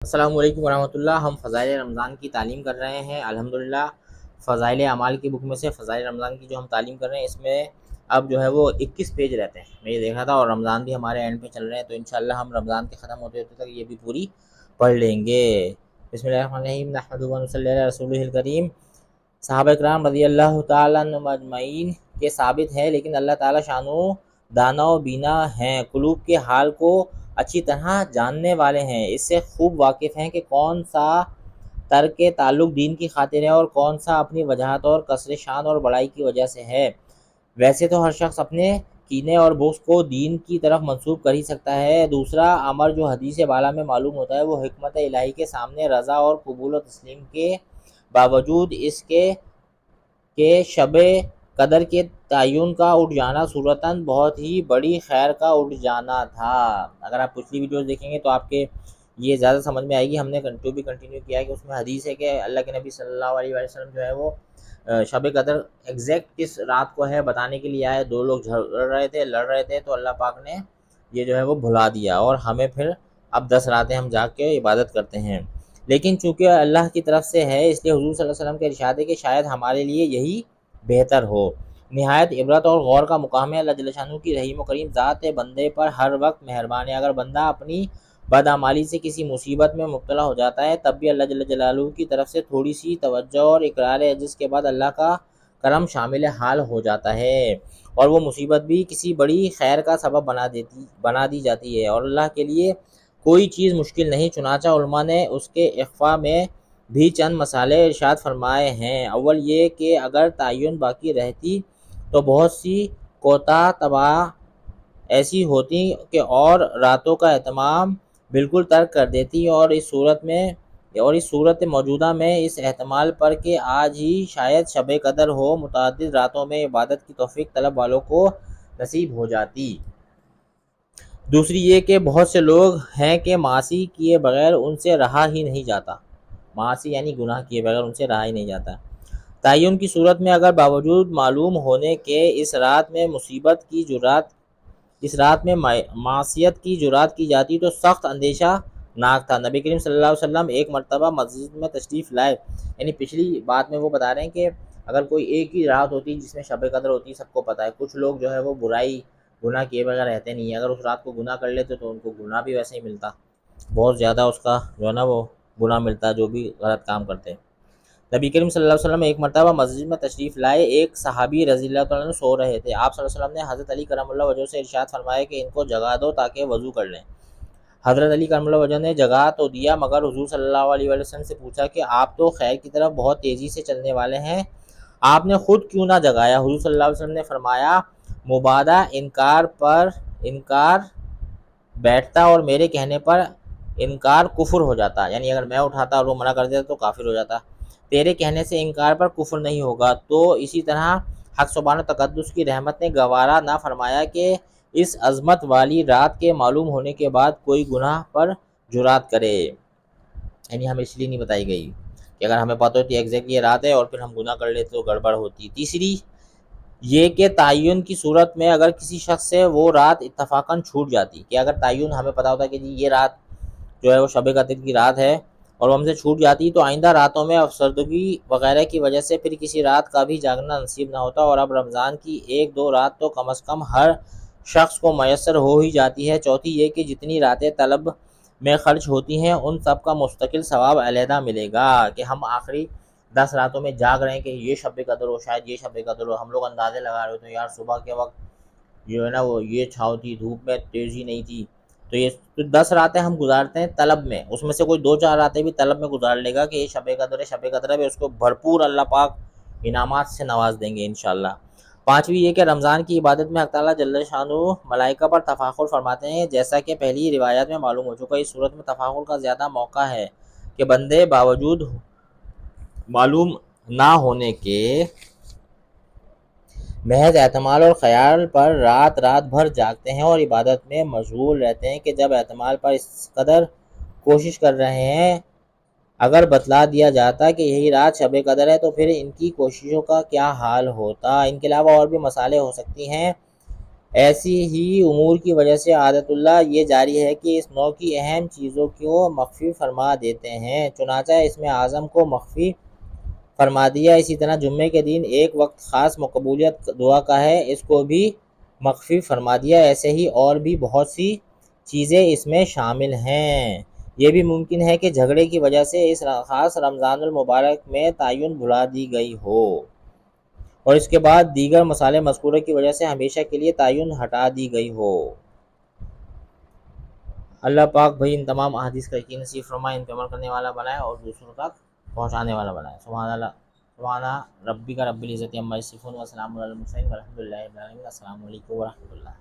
अस्सलाम वालेकुम वरहमतुल्लाह। हम फ़ज़ाइल रमज़ान की तालीम कर रहे हैं। अल्हम्दुलिल्लाह फ़ज़ाइल अमाल की बुक में से फ़ज़ाइल रमज़ान की जो हम तालीम कर रहे हैं, इसमें अब जो है वो 21 पेज रहते हैं। मैं ये देख रहा था, और रमज़ान भी हमारे एंड पे चल रहे हैं, तो इंशाअल्लाह हम रमज़ान के ख़त्म होते होते तक ये भी पूरी पढ़ लेंगे। बिस्मिल्लाहिर्रहमानिर्रहीम, नहमदुहु व नसल्ली अला रसूलिहिल करीम। सहाबा इकराम रज़ियल्लाहु तआला अन्हुम अजमईन के साबित है, लेकिन अल्लाह ताला शानो दाना व बीना हैं, कुलूब के हाल को अच्छी तरह जानने वाले हैं, इससे खूब वाकिफ़ हैं कि कौन सा तर्क के ताल्लुक दीन की खातिर है और कौन सा अपनी वजाहत और कसर शान और बड़ाई की वजह से है। वैसे तो हर शख्स अपने कीने और बुग़्ज़ को दीन की तरफ मंसूब कर ही सकता है। दूसरा अमर जो हदीस बाला में मालूम होता है, वो हिकमत इलाही के सामने रज़ा और कबूल व तस्लीम के बावजूद इसके शब कदर के तयन का उठ जाना सूरतन बहुत ही बड़ी खैर का उठ जाना था। अगर आप पिछली वीडियोस देखेंगे तो आपके ये ज़्यादा समझ में आएगी। हमने कंटिन्यू किया है कि उसमें हदीस है कि अल्लाह के नबी सल्लल्लाहु अलैहि वसल्लम जो है वो शब कदर एग्जैक्ट किस रात को है बताने के लिए आए। दो लोग लड़ रहे थे, तो अल्लाह पाक ने ये जो है वो भुला दिया, और हमें फिर अब 10 रातें हम जाग के इबादत करते हैं। लेकिन चूँकि अल्लाह की तरफ से है, इसलिए हुज़ूर सल्लल्लाहु अलैहि वसल्लम के इरशाद है कि शायद हमारे लिए यही बेहतर हो। निहायत इबरत और गौर का मुकाम है अल्लाह जल्ल शानहू की रहीम करीम ज़ात बंदे पर हर वक्त मेहरबान है। अगर बंदा अपनी बदअमाली से किसी मुसीबत में मुब्तला हो जाता है, तब भी अल्लाह जल्ल जलालहू की तरफ से थोड़ी सी तवज्जो और इकरार अजिज़ के बाद अल्लाह का करम शामिल हाल हो जाता है, और वो मुसीबत भी किसी बड़ी खैर का सबब बना दी जाती है। और अल्लाह के लिए कोई चीज़ मुश्किल नहीं। चुनाचा उलमा ने उसके इख्फा में भी चंद मसाले इरशाद फरमाए हैं। अव्वल ये कि अगर तयन बाकी रहती तो बहुत सी कोता तबाह ऐसी होती कि और रातों का एहतमाम बिल्कुल तर्क कर देती, और इस सूरत मौजूदा में इस एहतमाल पर कि आज ही शायद शब कदर हो, मुतअद्दिद रातों में इबादत की तौफीक तलब वालों को नसीब हो जाती। दूसरी ये कि बहुत से लोग हैं कि मासी किए बगैर उनसे रहा ही नहीं जाता। मासी यानी गुनाह किए बगैर उनसे रहा ही नहीं जाता। तयन की सूरत में अगर बावजूद मालूम होने के इस रात में मासियत की जुरात की जाती तो सख्त अंदेशा नाक था। नबी करीम सल्लल्लाहु अलैहि वसल्लम एक मरतबा मस्जिद में तशरीफ़ लाए, यानी पिछली बात में वो बता रहे हैं कि अगर कोई एक ही रात होती जिसमें शब कदर होती, सबको पता है, कुछ लोग जो है वो गुनाह किए बगैर रहते नहीं है। अगर उस रात को गुनाह कर लेते तो उनको गुनाह भी वैसे ही मिलता, बहुत ज़्यादा उसका जो है ना वो गुनाह मिलता, जो भी गलत काम करते। नबी करीम सल्लल्लाहु अलैहि वसल्लम एक मरतबा मस्जिद में तशरीफ़ लाए, एक सहाबी रज़ियल्लाहु तआला अन्हु सो रहे थे। आप सल्लल्लाहु अलैहि वसल्लम ने हज़रत अली करमुल्लाह वजह से इरशाद फरमाया कि इनको जगा दो ताकि वज़ू कर लें। हज़रत अली करमुल्लाह वजह ने जगा तो दिया, मगर हुज़ूर सल्लल्लाहु अलैहि वसल्लम से पूछा कि आप तो खैर की तरफ बहुत तेज़ी से चलने वाले हैं, आपने खुद क्यों ना जगाया। हुज़ूर सल्लल्लाहु अलैहि वसल्लम ने फरमाया, मुबादा इनकार बैठता और मेरे कहने पर इनकार कुफ्र हो जाता, यानी अगर मैं उठाता और वो मना कर देता तो काफिर हो जाता। तेरे कहने से इनकार पर कुफ्र नहीं होगा। तो इसी तरह हक सुब्हान तकद्दुस की रहमत ने गवारा ना फरमाया कि इस अज़मत वाली रात के मालूम होने के बाद कोई गुनाह पर जुरात करे, यानी हमें इसलिए नहीं बताई गई कि अगर हमें पता होती एग्जैक्ट ये रात है और फिर हम गुनाह कर लेते तो गड़बड़ होती। तीसरी ये कि तयन की सूरत में अगर किसी शख्स से वो रात इत्तफाकन छूट जाती, कि अगर तयन हमें पता होता कि जी ये रात जो है वो शब कदर की रात है और वो हमसे छूट जाती, तो आइंदा रातों में अफसरदगी वगैरह की वजह से फिर किसी रात का भी जागना नसीब ना होता, और अब रमज़ान की एक दो रात तो कम अज़ कम हर शख्स को मैसर हो ही जाती है। चौथी ये कि जितनी रातें तलब में खर्च होती हैं उन सब का मुस्तकिल सवाब अलहदा मिलेगा, कि हम आखिरी 10 रातों में जाग रहे हैं कि ये शब कदर हो, शायद ये शब कदर हो। हम लोग अंदाजे लगा रहे होते हैं, यार सुबह के वक्त जो है ना वो ये छाँव थी, धूप में तेज़ी नहीं थी, तो ये तो 10 रातें हम गुजारते हैं तलब में, उसमें से कोई 2-4 रातें भी तलब में गुजार लेगा कि ये शब कदर है, शब कदर है, उसको भरपूर अल्लाह पाक इनामात से नवाज देंगे इंशाअल्लाह। पाँचवीं ये कि रमज़ान की इबादत में अल्लाह ताला जल्ल शानुहू मलाइका पर तफ़ाखुर फरमाते हैं, जैसा कि पहली रिवायत में मालूम हो चुका है। इस सूरत में तफ़ाखुर का ज़्यादा मौका है कि बंदे बावजूद मालूम ना होने के महज एतमाल और ख़याल पर रात रात भर जागते हैं और इबादत में मशगूल रहते हैं कि जब एतमाल पर इस कदर कोशिश कर रहे हैं, अगर बतला दिया जाता कि यही रात शब कदर है तो फिर इनकी कोशिशों का क्या हाल होता। इनके अलावा और भी मसाले हो सकती हैं ऐसी ही उमूर की वजह से आदतुल्लाह ये जारी है कि इस नौ की अहम चीज़ों को मख्फी फरमा देते हैं, चुनांचे इसमें आज़म को मख्फी फरमा दिया। इसी तरह जुम्मे के दिन एक वक्त ख़ास मकबूलियत दुआ का है, इसको भी मख्फी फरमा दिया। ऐसे ही और भी बहुत सी चीज़ें इसमें शामिल हैं। ये भी मुमकिन है कि झगड़े की वजह से इस ख़ास रमज़ानुल मुबारक में तयन भुला दी गई हो और इसके बाद दीगर मसाले मज़कूरा की वजह से हमेशा के लिए तयन हटा दी गई हो। अल्लाह पाक भाई इन तमाम अहादीस का यकीन नसीब फरमाए, इन पर अमल करने वाला बनाए और दूसरों तक पहुँचाने वाला बनाए। सुभान अल्लाह, सुभान रब्बिका रब्बिल इज़्ज़ति अम्मा यसिफून व सलामुन अलल मुरसलीन वल्हम्दुलिल्लाहि रब्बिल आलमीन। अस्सलामु अलैकुम व रहमतुल्लाह।